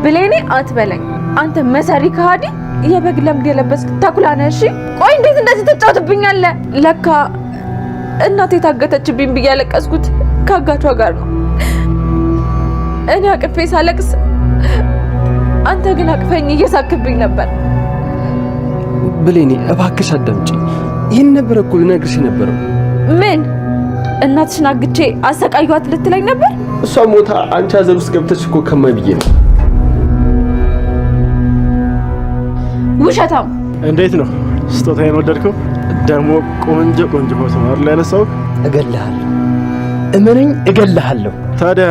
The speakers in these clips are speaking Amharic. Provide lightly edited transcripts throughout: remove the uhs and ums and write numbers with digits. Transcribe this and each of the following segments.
ብሌኔ አትበለኝ አንተ መሰሪ ከሃዲ የበግ ለምድ የለበስክ ተኩላ ነህ እሺ ቆይ እንዴት እንደዚህ ተጫውትብኛለህ ለካ እናቴ ታገተችብኝ ብዬ ያለቀስኩት ካጋቿ ጋር ነው እኔ አቅፌ ሳለቅስ አንተ ግን አቅፈኝ እየሳክብኝ ነበር ብሌኔ እባክሽ አዳምጪ ይሄን ነበር እኮ ልነግርሽ ነበር ምን እናትሽን አግቼ አሰቃዩት ልትለኝ ነበር እሷ ሞታ አንቺ አዘር ውስጥ ገብተሽ እኮ ከማይ ብዬ ነው ውሸታም እንዴት ነው ስጦታዬን ወደድከው ደሞ ቆንጆ ፎቶ አለ ያነሳው እገልሃለሁ እመነኝ እገልሃለሁ ታዲያ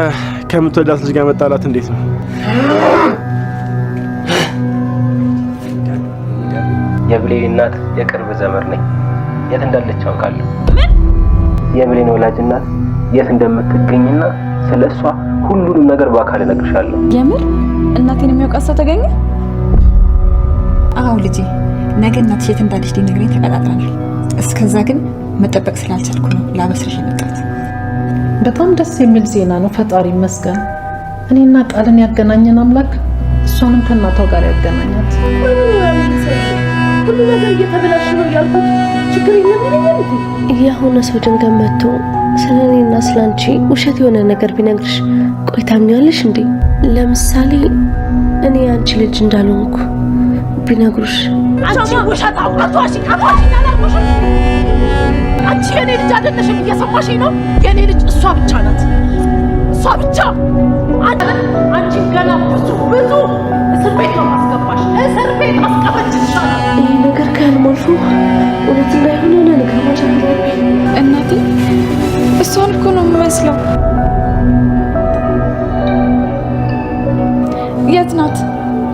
ከምትወዳት ልጅ ጋር መጣላት እንዴት ነው የብሌን እናት የቅርብ ዘመድ ነኝ የት እንዳለች አውቃለሁ የብሌን ወላጅ እናት የት እንደምትገኝና ስለሷ ሁሉንም ነገር በአካል እነግርሻለሁ የምር እናቴን የሚያውቃት ሰው ተገኘ አዎ ልጄ ነገ እናትሽ የት እንዳለች ሊነግረኝ ተቀጣጥረናል እስከዛ ግን መጠበቅ ስላልቻልኩ ነው ላበስርሽ የመጣሁት በጣም ደስ የሚል ዜና ነው ፈጣሪ ይመስገን እኔና ቃልን ያገናኘን አምላክ እሷንም ከእናቷ ጋር ያገናኛት ሁሉ ነገር እየተበላሽ ነው ያልኩት ችግር የለም የሆነ ሰው ድንገት መጥቶ ስለኔና ስላንቺ ውሸት የሆነ ነገር ቢነግርሽ ቆይ ታምኛለሽ እንዴ ለምሳሌ እኔ አንቺ ልጅ እንዳልሆንኩ ቢነግሩሽ አንቺ ውሸት አውቃቷሽ ያላልኩሽ አንቺ የኔ ልጅ አይደለሽም እየሰማሽኝ ነው የኔ ልጅ እሷ ብቻ ናት እሷ ብቻ አንቺ ገና ብዙ እስር ቤት ነው ማስገባሽ እስር ቤት አስቀመጥሻለሁ ይሄ ነገር ካልሞልፉ እውነት እንዳይሆን የሆነ ነገር ማድረግ አለብኝ እናቴ እሷን እኮ ነው የምመስለው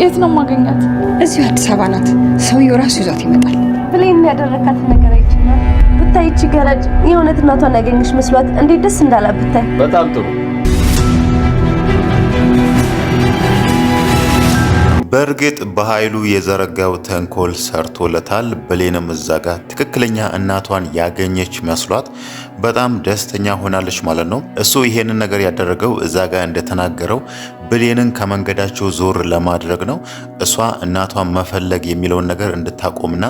የት ነው ማገኛት እዚሁ አዲስ አበባ ናት ሰውየው ራሱ ይዟት ይመጣል ብሌን ያደረካት ነገር አይችላል ብታይቺ ገረጭ የእውነት እናቷን ያገኘሽ መስሏት እንዴት ደስ እንዳላት ብታይ በጣም ጥሩ በርግጥ በኃይሉ የዘረጋው ተንኮል ሰርቶለታል ብሌንም እዛጋ ትክክለኛ እናቷን ያገኘች መስሏት በጣም ደስተኛ ሆናለች ማለት ነው እሱ ይሄንን ነገር ያደረገው እዛጋ እንደተናገረው ብሌንን ከመንገዳቸው ዞር ለማድረግ ነው እሷ እናቷን መፈለግ የሚለውን ነገር እንድታቆምና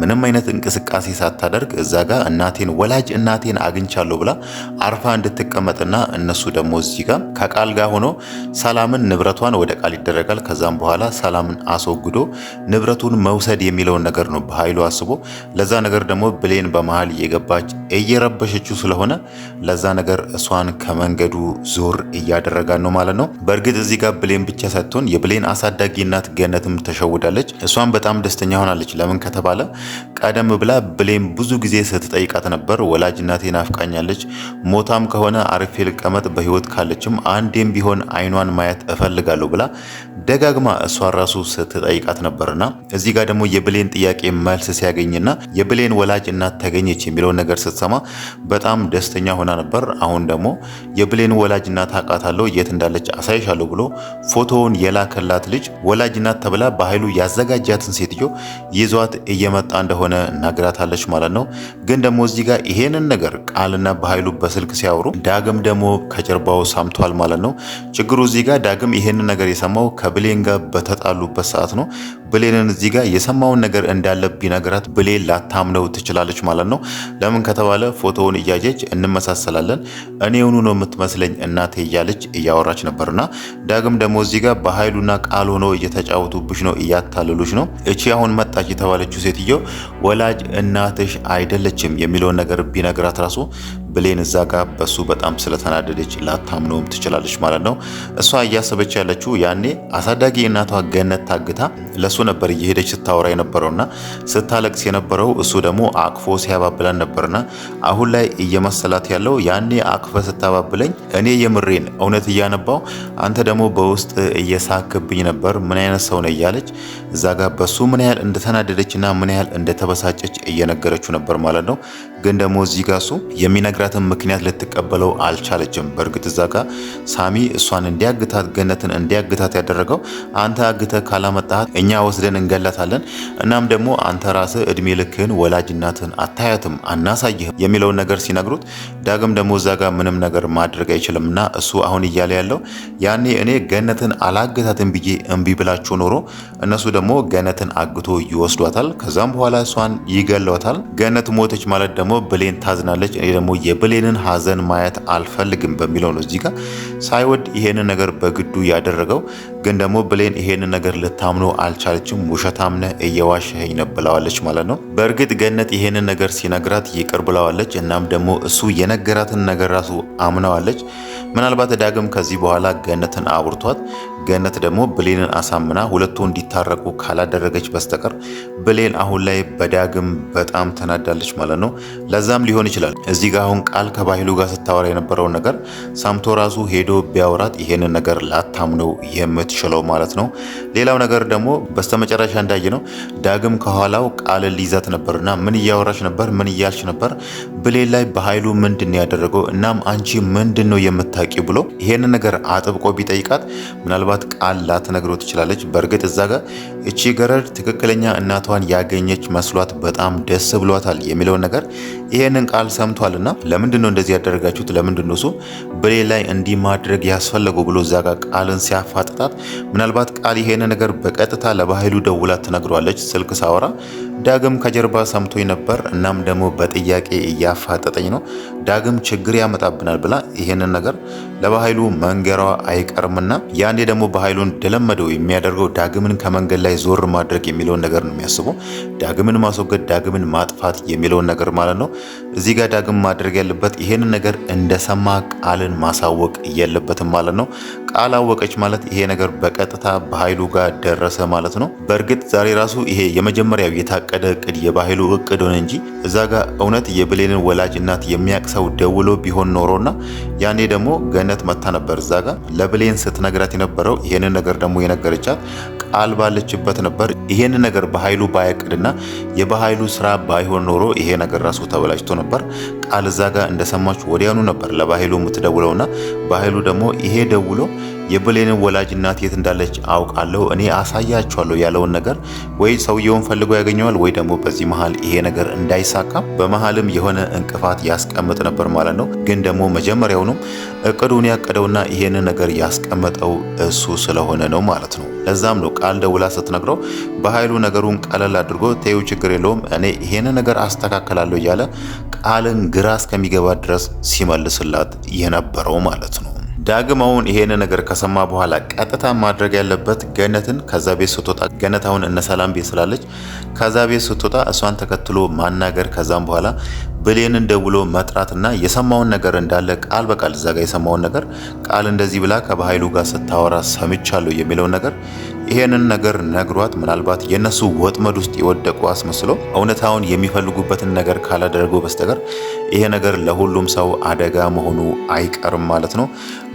ምንም አይነት እንቅስቃሴ ሳታደርግ እዛጋ እናቴን ወላጅ እናቴን አግኝቻለሁ ብላ አርፋ እንድትቀመጥና እነሱ ደግሞ እዚህ ጋር ከቃል ጋር ሆኖ ሰላምን ንብረቷን ወደ ቃል ይደረጋል ከዛም በኋላ ሰላምን አስወግዶ ንብረቱን መውሰድ የሚለውን ነገር ነው በኃይሉ አስቦ ለዛ ነገር ደግሞ ብሌን በመሃል እየገባች እየረበሸችው ስለሆነ ለዛ ነገር እሷን ከመንገዱ ዞር እያደረጋን ነው ማለት ነው በእርግጥ እዚህ ጋር ብሌን ብቻ ሳትሆን የብሌን አሳዳጊ እናት ገነትም ተሸውዳለች እሷን በጣም ደስተኛ ሆናለች ለምን ከተባለ ቀደም ብላ ብሌን ብዙ ጊዜ ስትጠይቃት ነበር ወላጅ እናቴ ናፍቃኛለች ሞታም ከሆነ አርፌ ልቀመጥ በህይወት ካለችም አንዴም ቢሆን አይኗን ማየት እፈልጋለሁ ብላ ደጋግማ እሷ ራሱ ስትጠይቃት ነበርና እዚህ ጋር ደግሞ የብሌን ጥያቄ መልስ ሲያገኝና የብሌን ወላጅ እናት ተገኘች የሚለውን ነገር ስትሰማ በጣም ደስተኛ ሆና ነበር አሁን ደግሞ የብሌን ወላጅ እናት አቃታለሁ የት እንዳለች አሳይሻለሁ ብሎ ፎቶውን የላከላት ልጅ ወላጅ እናት ተብላ በኃይሉ ያዘጋጃትን ሴትዮ ይዟት እየመጣ እንደሆነ ናግራታለች ማለት ነው ግን ደግሞ እዚህ ጋር ይሄንን ነገር ቃልና በኃይሉ በስልክ ሲያወሩ ዳግም ደግሞ ከጀርባው ሰምቷል ማለት ነው ችግሩ እዚህ ጋር ዳግም ይሄንን ነገር የሰማው ከብሌን ጋር በተጣሉበት ሰዓት ነው ብሌንን እዚህ ጋር የሰማውን ነገር እንዳለ ቢነግራት ብሌን ላታምነው ትችላለች ማለት ነው ለምን ከተባለ ፎቶውን እያየች እንመሳሰላለን እኔውኑ ነው የምትመስለኝ እናቴ እያለች እያወራች ነበርና ዳግም ደግሞ እዚህ ጋር በኃይሉና ቃል ሆኖ እየተጫወቱብሽ ነው እያታለሉሽ ነው እቺ አሁን መጣች የተባለችው ሴትዮ ወላጅ እናትሽ አይደለችም የሚለውን ነገር ቢነግራት ራሱ ብሌን እዛ ጋር በሱ በጣም ስለተናደደች ላታምነውም ትችላለች ማለት ነው እሷ እያሰበች ያለችው ያኔ አሳዳጊ እናቷ ገነት ታግታ ለሱ ነበር እየሄደች ስታወራ የነበረውና ስታለቅስ የነበረው እሱ ደግሞ አቅፎ ሲያባብላን ነበርና አሁን ላይ እየመሰላት ያለው ያኔ አቅፈ ስታባብለኝ እኔ የምሬን እውነት እያነባው አንተ ደግሞ በውስጥ እየሳክብኝ ነበር ምን አይነት ሰው ነው እያለች እዛ ጋር በሱ ምን ያህል እንደተናደደችና ምን ያህል እንደተበሳጨች እየነገረችው ነበር ማለት ነው። ግን ደግሞ እዚህ ጋር እሱ የሚነግራትን ምክንያት ልትቀበለው አልቻለችም። በእርግጥ እዛ ጋር ሳሚ እሷን እንዲያግታት ገነትን እንዲያግታት ያደረገው አንተ አግተ ካላመጣት እኛ ወስደን እንገላታለን፣ እናም ደግሞ አንተ ራስህ እድሜ ልክህን ወላጅ እናትን አታያትም አናሳይህም የሚለውን ነገር ሲነግሩት ዳግም ደግሞ እዛ ጋር ምንም ነገር ማድረግ አይችልምና እሱ አሁን እያለ ያለው ያኔ እኔ ገነትን አላግታትን ብዬ እምቢ ብላችሁ ኖሮ እነሱ ደግሞ ገነትን አግቶ ይወስዷታል፣ ከዛም በኋላ እሷን ይገሏታል። ገነት ሞተች ማለት ደግሞ ብሌን ታዝናለች። እኔ ደግሞ የብሌንን ሀዘን ማየት አልፈልግም በሚለው ነው እዚህ ጋር ሳይወድ ይሄንን ነገር በግዱ ያደረገው። ግን ደግሞ ብሌን ይሄንን ነገር ልታምኖ አልቻለችም። ውሸታም ነህ እየዋሸኸኝ ነው ብለዋለች ማለት ነው። በእርግጥ ገነት ይሄንን ነገር ሲነግራት ይቅር ብለዋለች። እናም ደግሞ እሱ የነገራትን ነገር ራሱ አምነዋለች። ምናልባት ዳግም ከዚህ በኋላ ገነትን አውርቷት ገነት ደግሞ ብሌንን አሳምና ሁለቱ እንዲታረቁ ካላደረገች በስተቀር ብሌን አሁን ላይ በዳግም በጣም ተናዳለች ማለት ነው። ለዛም ሊሆን ይችላል እዚህ ጋር አሁን ቃል ከባህሉ ጋር ስታወራ የነበረውን ነገር ሰምቶ ራሱ ሄዶ ቢያወራት ይሄንን ነገር ላታምነው የምትችለው ማለት ነው። ሌላው ነገር ደግሞ በስተመጨረሻ እንዳየ ነው ዳግም ከኋላው ቃል ሊይዛት ነበርና ምን እያወራች ነበር? ምን እያልች ነበር? ብሌን ላይ በኃይሉ ምንድን ያደረገው? እናም አንቺ ምንድን ነው የምታውቂ ብሎ ይሄንን ነገር አጥብቆ ቢጠይቃት ምናልባት ቃል ላትነግረው ትችላለች። በእርግጥ እዛ ጋር እቺ ገረድ ትክክለኛ እናቷን ያገኘች መስሏት በጣም ደስ ብሏታል የሚለውን ነገር ይሄንን ቃል ሰምቷልና ለምንድን ነው እንደዚህ ያደረጋችሁት? ለምንድን ነው እሱ ብሌን ላይ እንዲህ ማድረግ ያስፈለገው ብሎ እዛ ጋር ቃልን ሲያፋጥጣት ምናልባት ቃል ይሄንን ነገር በቀጥታ ለባህሉ ደውላ ትነግሯለች። ስልክ ሳወራ ዳግም ከጀርባ ሰምቶኝ ነበር፣ እናም ደግሞ በጥያቄ እያፋጠጠኝ ነው፣ ዳግም ችግር ያመጣብናል ብላ ይሄንን ነገር ለባህሉ መንገሯ አይቀርምና ያኔ ደግሞ በኃይሉን እንደለመደው የሚያደርገው ዳግምን ከመንገድ ላይ ዞር ማድረግ የሚለውን ነገር ነው የሚያስበው። ዳግምን ማስወገድ፣ ዳግምን ማጥፋት የሚለውን ነገር ማለት ነው። እዚህ ጋር ዳግም ማድረግ ያለበት ይሄንን ነገር እንደሰማ ቃልን ማሳወቅ የለበትም ማለት ነው። ቃል አወቀች ማለት ይሄ ነገር በቀጥታ በኃይሉ ጋር ደረሰ ማለት ነው። በእርግጥ ዛሬ ራሱ ይሄ የመጀመሪያው የታቀደ እቅድ የባህሉ እቅድ ሆነ እንጂ እዛ ጋር እውነት የብሌንን ወላጅ እናት የሚያቅሰው ደውሎ ቢሆን ኖሮና ያኔ ደግሞ ገነት መታ ነበር እዛ ጋር ለብሌን ስትነግራት የነበረው ይሄንን ነገር ደግሞ የነገረቻት ቃል ባለችበት ነበር። ይሄንን ነገር በኃይሉ ባያቅድና የባህሉ ስራ ባይሆን ኖሮ ይሄ ነገር ራሱ ተበላሽቶ ነበር። ቃል እዛ ጋር እንደሰማች ወዲያኑ ነበር ለባህሉ የምትደውለውና ባህሉ ደግሞ ይሄ ደውሎ የብሌንን ወላጅ እናት የት እንዳለች አውቃለሁ እኔ አሳያቸዋለሁ ያለውን ነገር ወይ ሰውየውን ፈልጎ ያገኘዋል ወይ ደግሞ በዚህ መሃል ይሄ ነገር እንዳይሳካ በመሃልም የሆነ እንቅፋት ያስቀምጥ ነበር ማለት ነው። ግን ደግሞ መጀመሪያውንም እቅዱን ያቀደውና ይሄንን ነገር ያስቀመጠው እሱ ስለሆነ ነው ማለት ነው። ለዛም ነው ቃል ደውላ ስትነግረው በኃይሉ ነገሩን ቀለል አድርጎ ተይው ችግር የለውም እኔ ይሄንን ነገር አስተካከላለሁ እያለ ቃልን ግራ እስከሚገባ ድረስ ሲመልስላት የነበረው ማለት ነው። ዳግም አሁን ይሄን ነገር ከሰማ በኋላ ቀጥታ ማድረግ ያለበት ገነትን ከዛ ቤት ስትወጣ ገነት አሁን እነ ሰላም ቤት ስላለች ከዛ ቤት ስትወጣ እሷን ተከትሎ ማናገር ከዛም በኋላ ብሌንን ደውሎ መጥራትና የሰማውን ነገር እንዳለ ቃል በቃል እዛ ጋር የሰማውን ነገር ቃል እንደዚህ ብላ ከባህሉ ጋር ስታወራ ሰምቻለሁ የሚለውን ነገር ይሄንን ነገር ነግሯት ምናልባት የነሱ ወጥመድ ውስጥ የወደቁ አስመስለው እውነታውን የሚፈልጉበትን ነገር ካላደረገው በስተቀር ይሄ ነገር ለሁሉም ሰው አደጋ መሆኑ አይቀርም ማለት ነው።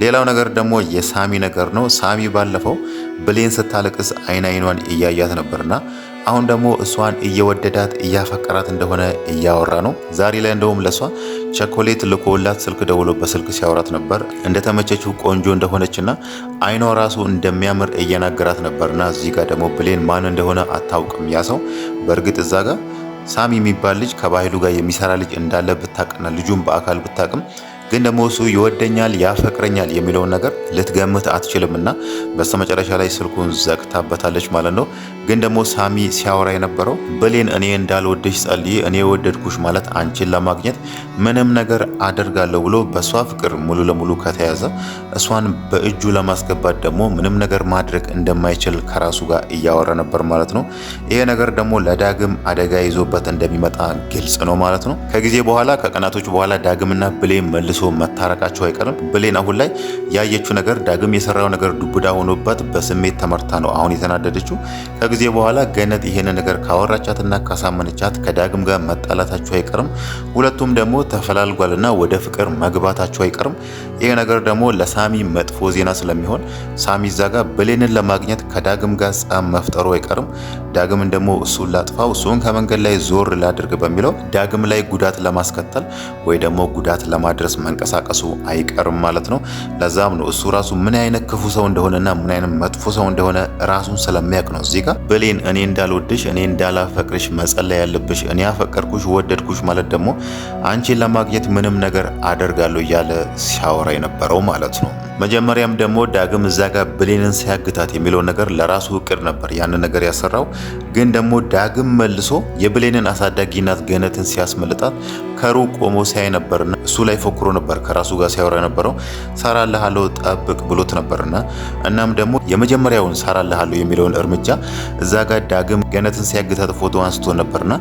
ሌላው ነገር ደግሞ የሳሚ ነገር ነው። ሳሚ ባለፈው ብሌን ስታለቅስ አይኗን እያያት ነበርና አሁን ደግሞ እሷን እየወደዳት እያፈቀራት እንደሆነ እያወራ ነው። ዛሬ ላይ እንደውም ለሷ ቸኮሌት ልኮላት ስልክ ደውሎ በስልክ ሲያወራት ነበር። እንደተመቸችው ቆንጆ እንደሆነችና አይኗ ራሱ እንደሚያምር እየናገራት ነበርና እዚህ ጋር ደግሞ ብሌን ማን እንደሆነ አታውቅም። ያ ሰው በእርግጥ እዛ ጋር ሳሚ የሚባል ልጅ ከባህሉ ጋር የሚሰራ ልጅ እንዳለ ብታቅና ልጁን በአካል ብታቅም ግን ደግሞ እሱ ይወደኛል ያፈቅረኛል የሚለውን ነገር ልትገምት አትችልምና በስተመጨረሻ ላይ ስልኩን ዘግታበታለች ማለት ነው። ግን ደግሞ ሳሚ ሲያወራ የነበረው ብሌን እኔ እንዳልወደሽ ጸልይ፣ እኔ ወደድኩሽ ማለት አንቺን ለማግኘት ምንም ነገር አደርጋለሁ ብሎ በሷ ፍቅር ሙሉ ለሙሉ ከተያዘ እሷን በእጁ ለማስገባት ደግሞ ምንም ነገር ማድረግ እንደማይችል ከራሱ ጋር እያወራ ነበር ማለት ነው። ይሄ ነገር ደግሞ ለዳግም አደጋ ይዞበት እንደሚመጣ ግልጽ ነው ማለት ነው። ከጊዜ በኋላ ከቀናቶች በኋላ ዳግምና ብሌን መልሶ መታረቃቸው አይቀርም። ብሌን አሁን ላይ ያየችው ነገር ዳግም የሰራው ነገር ዱብዳ ሆኖበት በስሜት ተመርታ ነው አሁን የተናደደችው። ከጊዜ በኋላ ገነት ይሄን ነገር ካወራቻትና ካሳመነቻት ከዳግም ጋር መጣላታቸው አይቀርም። ሁለቱም ደግሞ ተፈላልጓልና ወደ ፍቅር መግባታቸው አይቀርም። ይሄ ነገር ደግሞ ለሳሚ መጥፎ ዜና ስለሚሆን ሳሚ እዛ ጋር ብሌንን ለማግኘት ከዳግም ጋር ጸብ መፍጠሩ አይቀርም። ዳግምን ደግሞ እሱን ላጥፋው፣ እሱን ከመንገድ ላይ ዞር ላድርግ በሚለው ዳግም ላይ ጉዳት ለማስከተል ወይ ደግሞ ጉዳት ለማድረስ መንቀሳቀሱ አይቀርም ማለት ነው። ለዛም ነው እሱ ራሱ ምን አይነት ክፉ ሰው እንደሆነና ምን አይነት መጥፎ ሰው እንደሆነ ራሱን ስለሚያውቅ ነው እዚህ ጋር ብሌን እኔ እንዳልወድሽ እኔ እንዳላፈቅርሽ መጸለይ ያለብሽ፣ እኔ ያፈቀርኩሽ ወደድኩሽ ማለት ደግሞ አንቺን ለማግኘት ምንም ነገር አደርጋለሁ እያለ ሲያወራ የነበረው ማለት ነው። መጀመሪያም ደግሞ ዳግም እዛ ጋር ብሌንን ሲያግታት የሚለው ነገር ለራሱ እቅድ ነበር ያንን ነገር ያሰራው። ግን ደግሞ ዳግም መልሶ የብሌንን አሳዳጊ እናት ገነትን ሲያስመልጣት ከሩቅ ቆሞ ሲያይ ነበርና እሱ ላይ ፎክሮ ነበር ከራሱ ጋር ሲያወራ የነበረው። ሰራልሃለሁ ጠብቅ ብሎት ነበርና እናም ደግሞ የመጀመሪያውን ሰራልሃለሁ የሚለውን እርምጃ እዛ ጋር ዳግም ገነትን ሲያግታት ፎቶ አንስቶ ነበርና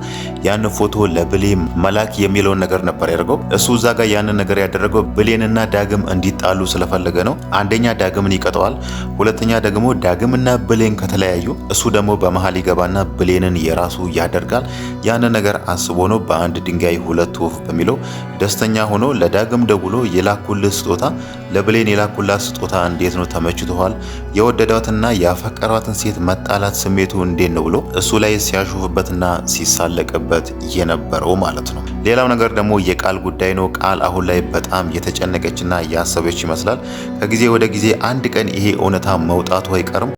ያን ፎቶ ለብሌን መላክ የሚለውን ነገር ነበር ያደርገው። እሱ እዛ ጋር ያንን ነገር ያደረገው ብሌንና ዳግም እንዲጣሉ ስለፈለገ ነው። አንደኛ ዳግምን ይቀጠዋል፣ ሁለተኛ ደግሞ ዳግምና ብሌን ከተለያዩ እሱ ደግሞ በመሃል ይገባና ብሌንን የራሱ ያደርጋል። ያንን ነገር አስቦ ነው በአንድ ድንጋይ ሁለት ወፍ በሚለው ደስተኛ ሆኖ ለዳግም ደውሎ የላኩልህ ስጦታ ለብሌን የላኩላት ስጦታ እንዴት ነው ተመችቶሃል? የወደዳትና ያፈቀራትን ሴት መጣላት ስሜቱ እንዴት ነው ብሎ እሱ ላይ ሲያሹፍበትና ሲሳለቅበት የነበረው ማለት ነው። ሌላው ነገር ደግሞ የቃል ጉዳይ ነው። ቃል አሁን ላይ በጣም የተጨነቀችና ያሰበች ይመስላል። ከጊዜ ወደ ጊዜ አንድ ቀን ይሄ እውነታ መውጣቱ አይቀርም።